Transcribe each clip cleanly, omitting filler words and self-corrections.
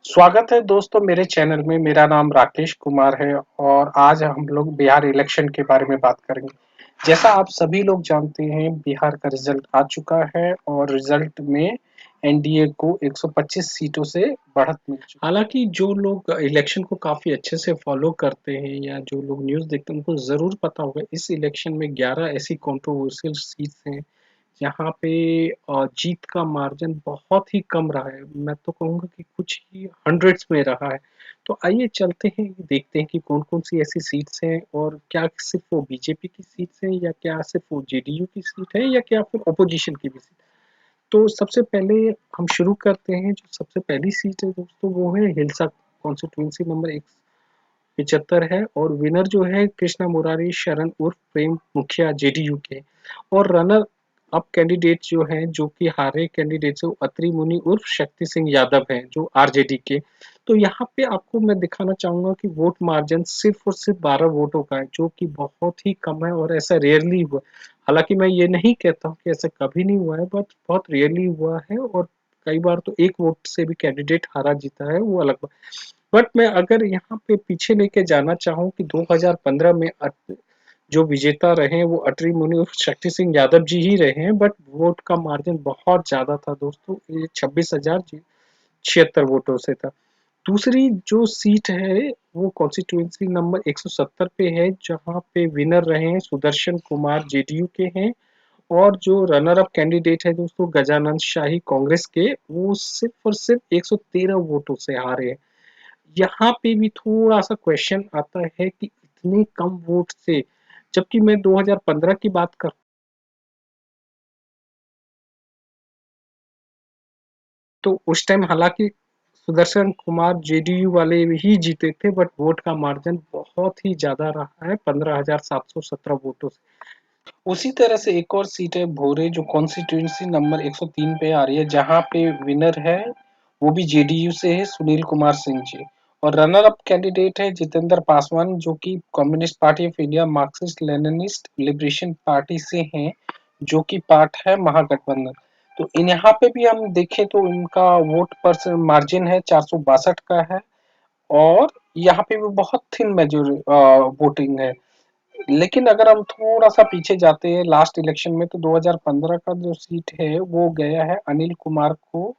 स्वागत है दोस्तों मेरे चैनल में। मेरा नाम राकेश कुमार है और आज हम लोग बिहार इलेक्शन के बारे में बात करेंगे। जैसा आप सभी लोग जानते हैं, बिहार का रिजल्ट आ चुका है और रिजल्ट में एनडीए को 125 सीटों से बढ़त मिल चुकी है। हालांकि जो लोग इलेक्शन को काफी अच्छे से फॉलो करते हैं या जो लोग न्यूज़ देखते हैं, उनको जरूर पता होगा इस इलेक्शन में 11 ऐसी कंट्रोवर्शियल सीट्स हैं यहाँ पे जीत का मार्जिन बहुत ही कम रहा है। मैं तो कहूँगा कि कुछ ही हंड्रेड्स में रहा है। तो आइए चलते हैं, देखते हैं कि कौन-कौन सी ऐसी सीट्स हैं और क्या सिर्फ वो बीजेपी की सीट्स हैं या क्या सिर्फ वो जेडीयू की सीट है या क्या फिर ऑपोजिशन की भी सीट। तो सबसे पहले हम शुरू करते हैं। जो सबसे पहली सीट है दोस्तों, वो है हिलसा कॉन्स्टिट्यूंसी नंबर 175 है और विनर जो है कृष्णा मुरारी शरण उर्फ प्रेम मुखिया जेडीयू के। और रनर अप कैंडिडेट जो हैं, जो कि हारे कैंडिडेट है, वो अत्री मुनि उर्फ शक्ति सिंह यादव हैं जो आरजेडी के। तो यहाँ पे आपको मैं दिखाना चाहूंगा कि वोट मार्जिन सिर्फ और सिर्फ 12 वोटों का है, जो कि बहुत ही कम है और ऐसा रेयरली हुआ। हालांकि मैं ये नहीं कहता हूँ कि ऐसा कभी नहीं हुआ है, बट बहुत रेयरली हुआ है। और कई बार तो एक वोट से भी कैंडिडेट हारा जीता है, वो अलग बात। बट मैं अगर यहाँ पे पीछे लेके जाना चाहूँ कि 2015 में जो विजेता रहे वो अटरी मुनि उर्फ शक्ति सिंह यादव जी ही रहे हैं, बट वोट का मार्जिन बहुत ज्यादा था दोस्तों, ये 26,076 वोटों से था। दूसरी जो सीट है वो कॉन्स्टिट्यूंसी नंबर 170 पे है, जहाँ पे विनर रहे हैं सुदर्शन कुमार जेडीयू के हैं। और जो रनर अप कैंडिडेट है दोस्तों गजानंद शाही कांग्रेस के, वो सिर्फ और सिर्फ 113 वोटों से हारे हैं। यहाँ पे भी थोड़ा-सा क्वेश्चन आता है कि इतने कम वोट से, जबकि मैं 2015 की बात कर, तो उस टाइम हालाँकि सुदर्शन कुमार जेडीयू वाले ही जीते थे, बट वोट का मार्जिन बहुत ही ज़्यादा रहा है 15,717 वोटों से। उसी तरह से एक और सीट है भोरे, जो कॉन्स्टिट्यूंसी नंबर 103 पे आ रही है, जहाँ पे विनर है वो भी जेडीयू से है सुनील कुमार सिंह जी। और रनर अप कैंडिडेट है जितेंद्र पासवान, जो कि communist party of India Marxist Leninist liberation party से हैं, जो कि पार्ट है महागठबंधन। तो इन यहाँ पे भी हम देखें तो इनका वोट पर मार्जिन है 462 का है। और यहाँ पे भी बहुत थिन मेजोर वोटिंग है। लेकिन अगर हम थोड़ा-सा पीछे जाते हैं लास्ट इलेक्शन में, तो 2015 का जो सीट है वो गया है अनिल कुमार को,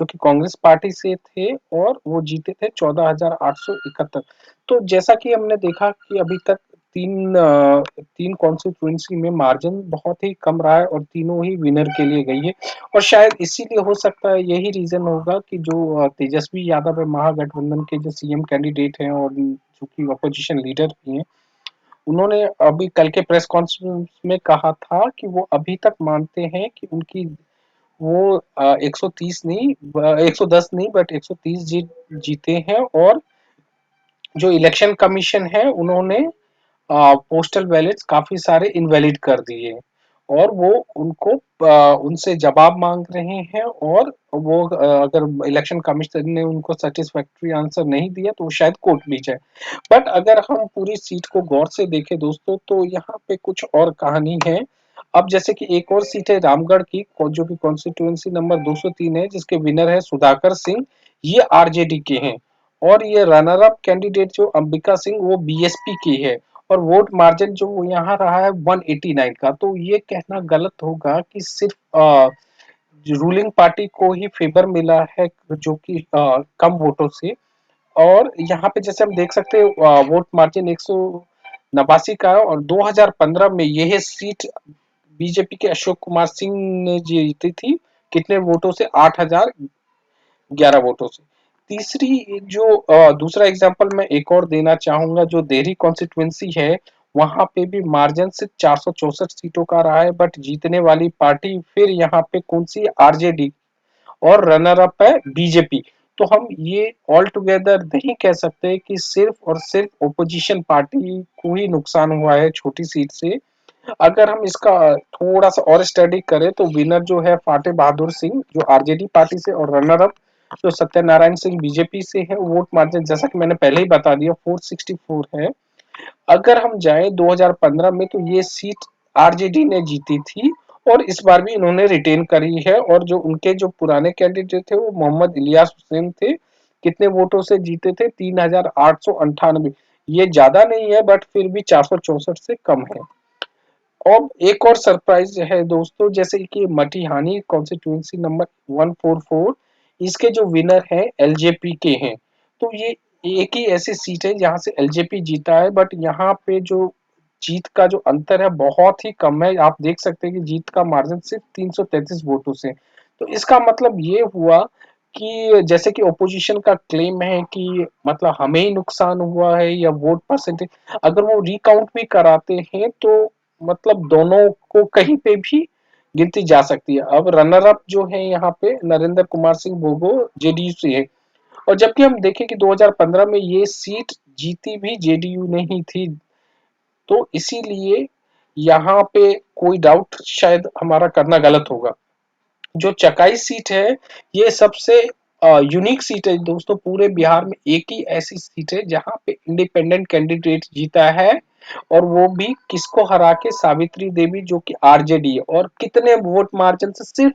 जो कि कांग्रेस पार्टी से थे और वो जीते थे 14,871। तो जैसा कि हमने देखा कि अभी तक 3 कॉन्स्टिट्यूएंसी में मार्जिन बहुत ही कम रहा है और तीनों ही विनर के लिए गई है। और शायद इसीलिए हो सकता है, यही रीज़न होगा कि जो तेजस्वी यादव है महागठबंधन के जो सीएम कैंडिडेट हैं और जो कि अपोजिशन लीडर भी हैं, उन्होंने अभी कल के प्रेस कॉन्फ्रेंस में कहा था कि वो अभी तक मानते हैं कि उनकी वो 130 नहीं 110 नहीं बट 130 जीते हैं। और जो इलेक्शन कमीशन है, उन्होंने पोस्टल बैलेट्स काफी सारे इनवैलिड कर दिए और वो उनको उनसे जवाब मांग रहे हैं। और वो अगर इलेक्शन कमीशन ने उनको सेटिस्फैक्टरी आंसर नहीं दिया तो वो शायद कोर्ट भी जाए। बट अगर हम पूरी सीट को गौर से देखें दोस्तों, तो यहाँ पे कुछ और कहानी है। अब जैसे कि एक और सीट है रामगढ़ की, जो कि कॉन्स्टिट्यूएंसी नंबर 203 है, जिसके विनर है सुधाकर सिंह, ये आरजेडी के हैं। और ये रनर अप कैंडिडेट जो अंबिका सिंह, वो बीएसपी की है। और वोट मार्जिन जो यहाँ रहा है 189 का। तो ये कहना गलत होगा कि सिर्फ रूलिंग पार्टी को ही फेवर मिला है, जो कि कम वोटों से। और यहाँ पे जैसे हम देख सकते हैं वोट मार्जिन 189 का है। और 2015 में यह सीट बीजेपी के अशोक कुमार सिंह ने जीती थी, कितने वोटों से? 8,011 वोटों से। तीसरी जो दूसरा एग्जांपल मैं एक और देना चाहूंगा, जो देहरी कॉन्स्टिट्यूएंसी है, वहां पे भी मार्जिन सिर्फ 464 सीटों का रहा है, बट जीतने वाली पार्टी फिर यहाँ पे कौन सी? आरजेडी। और रनर अप है बीजेपी। तो हम ये ऑल टुगेदर नहीं कह सकते कि सिर्फ और सिर्फ ओपोजिशन पार्टी को ही नुकसान हुआ है छोटी सीट से। अगर हम इसका थोड़ा सा और स्टडी करें, तो विनर जो है फाटे बहादुर सिंह जो आरजेडी पार्टी से, और रनर अप जो सत्यनारायण सिंह बीजेपी से है। वोट मार्जिन जैसा कि मैंने पहले ही बता दिया 464 है। अगर हम जाएं 2015 में, तो ये सीट आरजेडी ने जीती थी और इस बार भी इन्होंने रिटेन करी है। और जो उनके जो पुराने कैंडिडेट थे वो मोहम्मद इलियास हुसैन थे, कितने वोटों से जीते थे? 3898। ये ज्यादा नहीं है बट फिर भी 464 से कम है। और एक और सरप्राइज है दोस्तों, जैसे कि मटिहानी कॉन्स्टिट्यूंसी नंबर 144, इसके जो विनर है एलजेपी के हैं। तो ये एक ही ऐसी सीट है जहां से एलजेपी जीता है, बट यहाँ पे जो जीत का जो अंतर है बहुत ही कम है। आप देख सकते हैं कि जीत का मार्जिन सिर्फ 333 वोटों से। तो इसका मतलब ये हुआ कि जैसे कि ओपोजिशन का क्लेम है कि मतलब हमें ही नुकसान हुआ है या वोट परसेंटेज, अगर वो रिकाउंट भी कराते हैं तो मतलब दोनों को कहीं पे भी गिनती जा सकती है। अब रनर अप जो है यहाँ पे नरेंद्र कुमार सिंह बोगो जेडीयू से है। और जबकि हम देखें कि 2015 में ये सीट जीती भी जेडीयू ने ही थी, तो इसीलिए यहाँ पे कोई डाउट शायद हमारा करना गलत होगा। जो चकाई सीट है, ये सबसे यूनिक सीट है दोस्तों। पूरे बिहार में एक ही ऐसी सीट है जहां पे इंडिपेंडेंट कैंडिडेट जीता है, और वो भी किसको हरा के? सावित्री देवी, जो कि आरजेडी है, और कितने वोट मार्जिन से? सिर्फ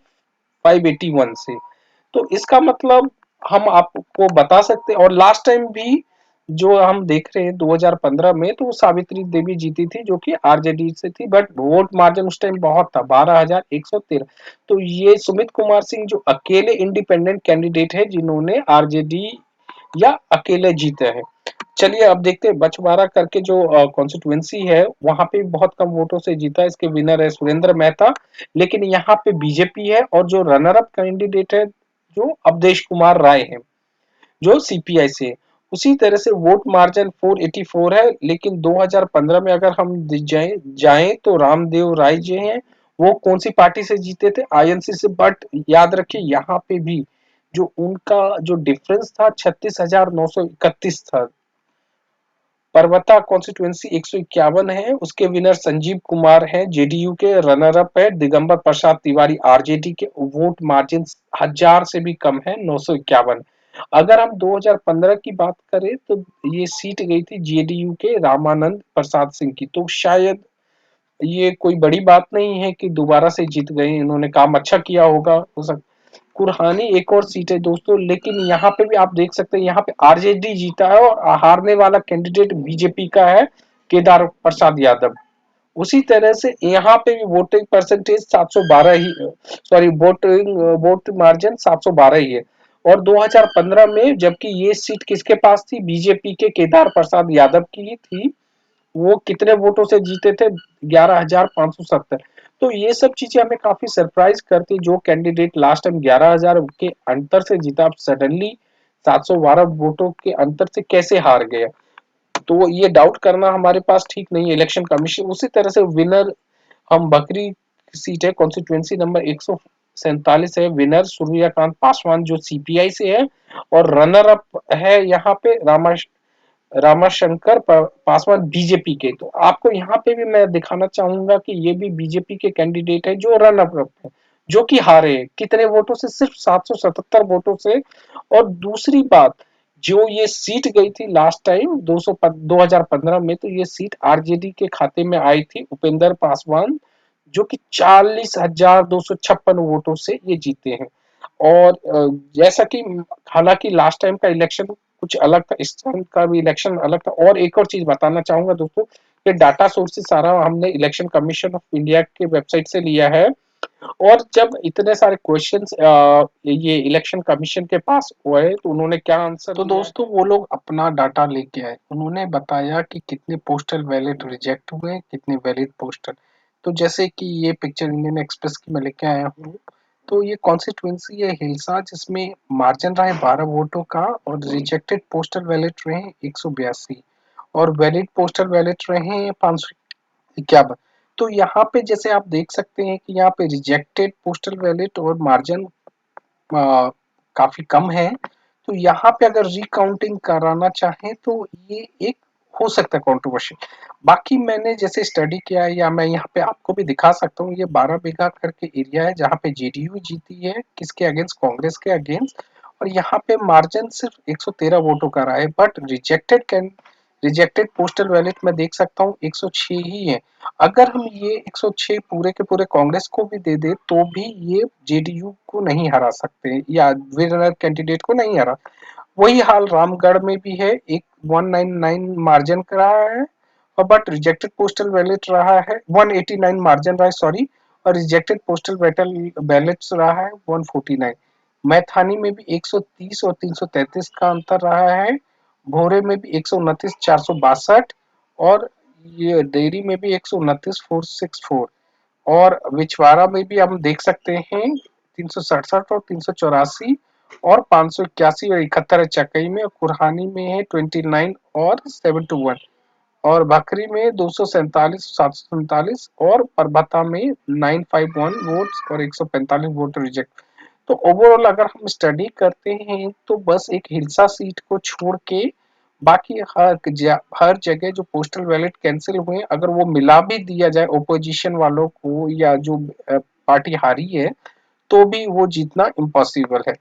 581 से। तो इसका मतलब हम आपको बता सकते हैं। और लास्ट टाइम भी जो हम देख रहे हैं 2015 में, तो सावित्री देवी जीती थी जो कि आरजेडी से थी, बट वोट मार्जिन उस टाइम बहुत था, 12,113। तो ये सुमित कुमार सिंह जो अकेले इंडिपेंडेंट कैंडिडेट है जिन्होंने आरजेडी या अकेले जीते हैं। चलिए अब देखते हैं बछवाड़ा करके जो कॉन्स्टिट्यूएंसी है, वहां पे बहुत कम वोटों से जीता। इसके विनर है सुरेंद्र मेहता, लेकिन यहाँ पे बीजेपी है, और जो रनर अप कैंडिडेट है जो अवधेश कुमार राय है जो सीपीआई से है। उसी तरह से वोट मार्जिन 484 है, लेकिन 2015 में अगर हम जाएं जाएं तो रामदेव राय जी हैं, वो कौन सी पार्टी से जीते थे? आईएनसी से। बट याद रखिए यहाँ पे भी जो उनका जो डिफरेंस था 36,931 था। पर्वता कॉन्स्टिट्यूएंसी 151 है, उसके विनर संजीव कुमार हैं जेडीयू के, रनर अप है दिगंबर प्रसाद तिवारी आरजेडी के। वोट मार्जिन 1000 से भी कम है, 951। अगर हम 2015 की बात करें तो ये सीट गई थी जेडीयू के रामानंद प्रसाद सिंह की। तो शायद ये कोई बड़ी बात नहीं है कि दोबारा से जीत गए, इन्होंने काम अच्छा किया होगा, हो सकता। कुरहानी एक और सीट है दोस्तों, लेकिन यहाँ पे भी आप देख सकते हैं यहाँ पे आरजेडी जीता है, और हारने वाला कैंडिडेट बीजेपी का है केदार प्रसाद यादव। उसी तरह से यहाँ पे भी वोटिंग परसेंटेज 712 ही, सॉरी वोटिंग वोट मार्जिन 712 ही है। और 2015 में जबकि ये सीट किसके पास थी? बीजेपी के केदार प्रसाद यादव की ही थी। वो कितने वोटों से जीते थे? 11,570। तो ये सब चीजें हमें काफी सरप्राइज करती। जो कैंडिडेट लास्ट टाइम 11,000 के अंतर से जीता, अब सडनली 712 वोटों के अंतर से कैसे हार गया? तो ये डाउट करना हमारे पास ठीक नहीं है। इलेक्शन कमीशन उसी तरह से विनर, हम बकरी सीट है कॉन्स्टिट्यूएंसी नंबर 147 है, विनर सूर्यकांत पासवान जो सीपीआई से है, और रनर अप है यहाँ पे रामाशंकर पासवान बीजेपी के। तो आपको यहाँ पे भी मैं दिखाना चाहूंगा कि ये भी बीजेपी के कैंडिडेट है जो रन अप है, जो कि हारे कितने वोटों से? सिर्फ 777 वोटों से। और दूसरी बात, जो ये सीट गई थी लास्ट टाइम 2015 में, तो ये सीट आरजेडी के खाते में आई थी उपेंद्र पासवान, जो कि 40,256 वोटों से ये जीते हैं। और जैसा कि हालांकि लास्ट टाइम का इलेक्शन कुछ अलग था, इस टाइम का भी इलेक्शन अलग था। और एक और चीज बताना चाहूंगा दोस्तों, ये डाटा सोर्सेस सारा हमने इलेक्शन कमीशन ऑफ इंडिया के वेबसाइट से लिया है। और जब इतने सारे क्वेश्चंस ये इलेक्शन कमीशन के पास हुए तो उन्होंने क्या आंसर तो दोस्तों वो लोग अपना डाटा लेके आए। उन्होंने बताया कि कितने पोस्टल बैलेट रिजेक्ट हुए, कितने वैलिड पोस्टल। तो जैसे कि ये पिक्चर इंडियन एक्सप्रेस की मैं लेके आया हूँ। तो ये कॉन्स्टिट्यूंसी है हिलसा, जिसमें मार्जिन रहा है 12 वोटों का, और रिजेक्टेड पोस्टल बैलेट रहे 182, और वैलिड पोस्टल बैलेट रहे 551। तो यहाँ पे जैसे आप देख सकते हैं कि यहाँ पे रिजेक्टेड पोस्टल बैलेट और मार्जिन काफी कम है। तो यहाँ पे अगर रिकाउंटिंग कराना चाहें तो ये एक हो सकता है कंट्रोवर्सी। बाकी मैंने जैसे स्टडी किया है, या मैं यहाँ पे आपको भी दिखा सकता हूँ, ये 12 बीघा करके एरिया है जहाँ पे जेडीयू जीती है, किसके अगेंस्ट? कांग्रेस के अगेंस्ट। और यहाँ पे मार्जिन सिर्फ 113 वोटों का रहा है, बट रिजेक्टेड पोस्टल बैलेट में देख सकता हूँ 106 ही है। अगर हम ये 106 पूरे के पूरे कांग्रेस को भी दे दे तो भी ये जेडीयू को नहीं हरा सकते, या विनर कैंडिडेट को नहीं हरा। वही हाल रामगढ़ में भी है, एक 199 मार्जिन का रहा है, और बट रिजेक्टेड पोस्टल बैलेट रहा है, 189 मार्जिन रहा है, सॉरी, और रिजेक्टेड पोस्टल बैलेट्स रहा है 149। मैथानी में भी 130 और 333 का अंतर रहा है, भोरे में भी 129 462, और ये डेयरी में भी 129 464, और विछवाड़ा में भी हम देख सकते हैं 367 और 384, और 581 और 71 है चकई में, और कुरहानी में है 29 और 721, और भाकरी में 247 747, और परबता में 951 वोट्स और 145 वोट रिजेक्ट। तो ओवरऑल अगर हम स्टडी करते हैं तो बस एक हिलसा सीट को छोड़ के बाकी हर जगह जो पोस्टल बैलेट कैंसिल हुए, अगर वो मिला भी दिया जाए ओपोजिशन वालों को या जो पार्टी हारी है, तो भी वो जीतना इम्पॉसिबल है।